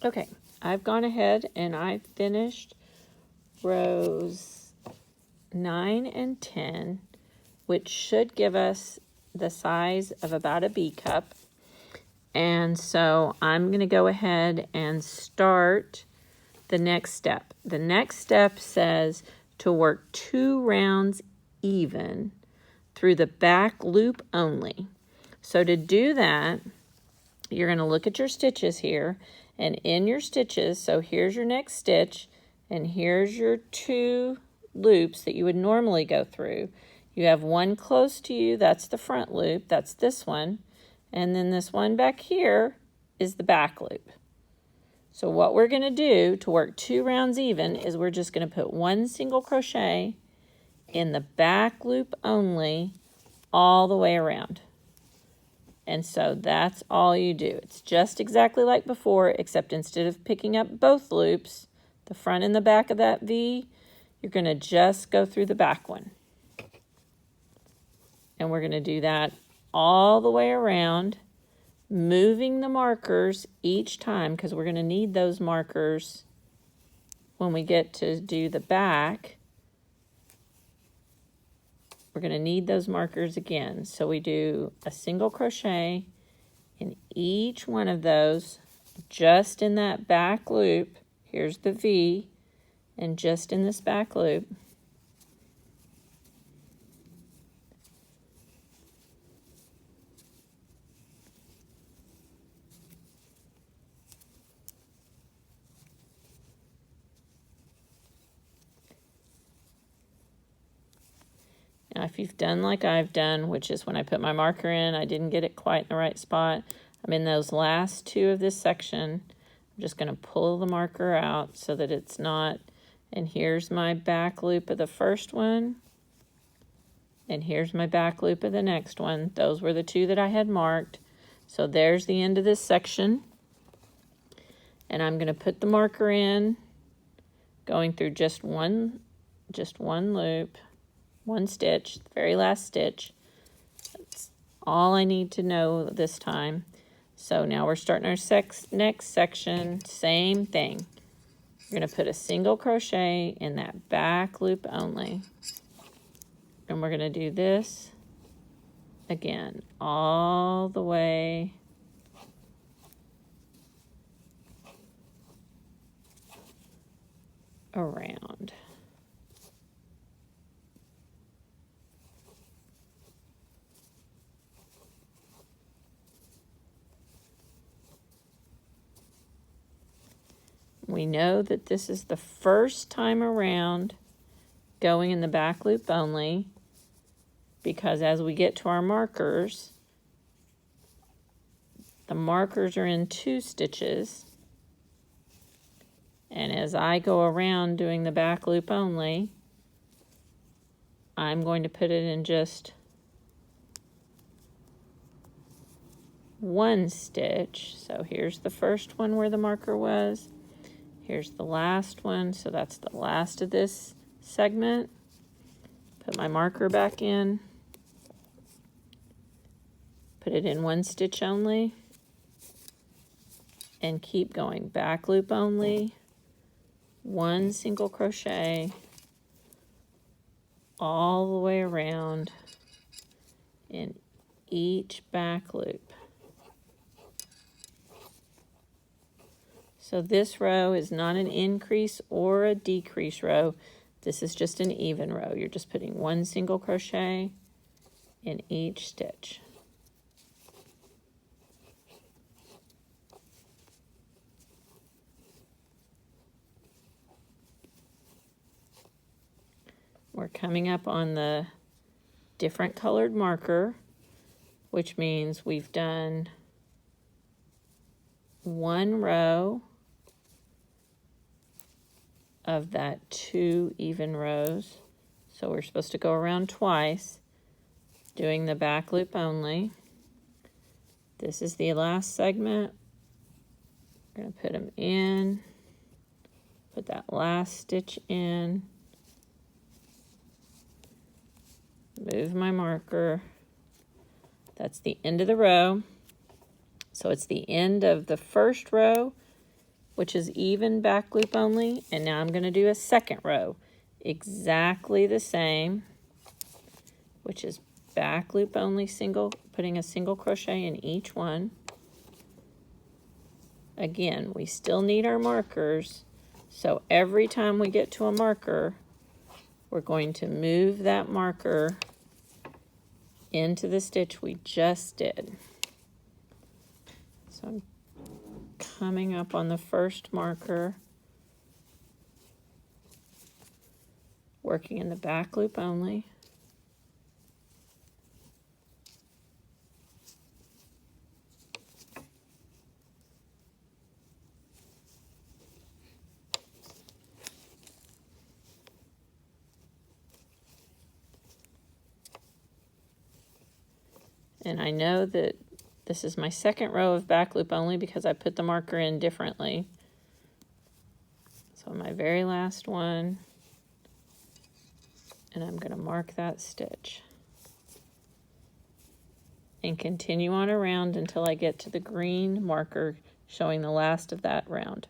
Okay, I've gone ahead and I've finished rows 9 and 10, which should give us the size of about a B cup. And so I'm going to go ahead and start the next step. The next step says to work 2 rounds even through the back loop only. So to do that, you're going to look at your stitches here, and in your stitches, so here's your next stitch, and here's your 2 loops that you would normally go through. You have one close to you, that's the front loop, that's this one, and then this one back here is the back loop. So what we're going to do to work 2 rounds even is we're just going to put 1 single crochet in the back loop only all the way around. And so that's all you do. It's just exactly like before, except instead of picking up both loops, the front and the back of that V, you're going to just go through the back one. And we're going to do that all the way around, moving the markers each time, because we're going to need those markers when we get to do the back. We're going to need those markers again. So we do a single crochet in each one of those, just in that back loop. Here's the V, and just in this back loop. Now, if you've done like I've done, which is when I put my marker in, I didn't get it quite in the right spot. I'm in those last 2 of this section. I'm just going to pull the marker out so that it's not, and here's my back loop of the first one, and here's my back loop of the next one. Those were the 2 that I had marked. So there's the end of this section. And I'm going to put the marker in, going through just one loop. 1 stitch, the very last stitch. That's all I need to know this time. So now we're starting our next section, same thing. We're going to put a single crochet in that back loop only. And we're going to do this again, all the way around. We know that this is the first time around going in the back loop only, because as we get to our markers, the markers are in 2 stitches. And as I go around doing the back loop only, I'm going to put it in just 1 stitch. So here's the first one where the marker was. Here's the last one, so that's the last of this segment. Put my marker back in. Put it in 1 stitch only. And keep going. Back loop only. 1 single crochet. All the way around in each back loop. So this row is not an increase or a decrease row. This is just an even row. You're just putting 1 single crochet in each stitch. We're coming up on the different colored marker, which means we've done 1 row of that 2 even rows. So we're supposed to go around twice, doing the back loop only. This is the last segment. We're going to put them in, put that last stitch in, move my marker. That's the end of the row. So it's the end of the first row which is even back loop only, and now I'm going to do a second row exactly the same, which is back loop only, putting a single crochet in each one. Again, we still need our markers, so every time we get to a marker, we're going to move that marker into the stitch we just did. So I'm coming up on the first marker, working in the back loop only. And I know that this is my second row of back loop only because I put the marker in differently. So my very last one, and I'm going to mark that stitch. And continue on around until I get to the green marker showing the last of that round.